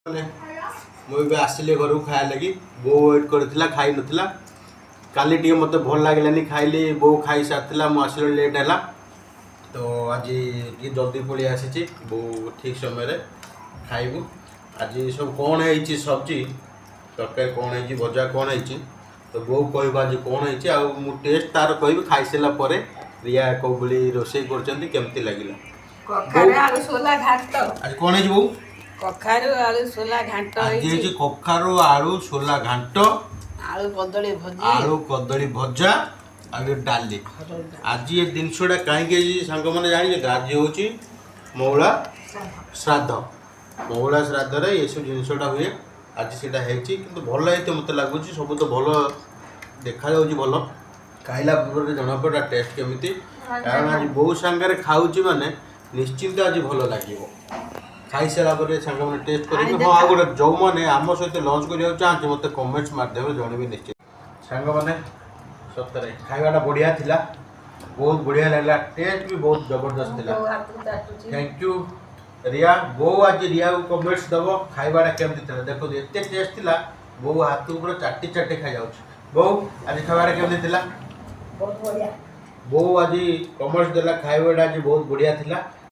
मुझे आसिले घर को खाया लगी बो वेट कर खाई नथिला काली टी मत भल लगे खाइली बो खाई सारा मुझे लेट है तो आज ये जल्दी पलि आसी बो ठीक समय खाइबू आज सब कौन है सब्जी तरकारी कौन है भजा कौन है तो बो कह आज कौन है टेस्ट तार कह खाई सारा रिया कौ रोसे करमती लगे आज कौन है बो कखारु आलू सोला घांट आज कखारु आलू सोला घांट आलू कदली भजा आलू डाली आज ये जिनसा कहीं सांग मैंने जानी आज हूँ मौला श्राद्ध मौला श्राद्ध ये सब जिनसा हुए आज से भल है मत लगुच सब तो भल देखा भल खाइला पूर्व जना पड़ा टेस्ट केमी कारण आज बहु सांगे खाऊँ माने निश्चिंत आज भल लगे खाई सारा सांग मैंने टेस्ट करेंगे हाँ आ गए जो मैंने आम सहित लंच करने चाहते मत कमेंट्स माध्यम जनइबे निश्चित सांग मैंने सतरे खाइबाटा बढ़िया थिला बहुत बढ़िया लगा टेस्ट भी बहुत जबरदस्त थिला थैंक यू रिया बो आज रिया को कमेंट्स दब खाइबाटा केमती थिला देखो एते टेस्ट थिला बो हाथ ऊपर चाटी चाटी खाई जाउछ बो आज खाइबाटा केमती थिला बहुत बढ़िया बो आज कमेंट्स देला खाइबाटा आज बहुत बढ़िया थिला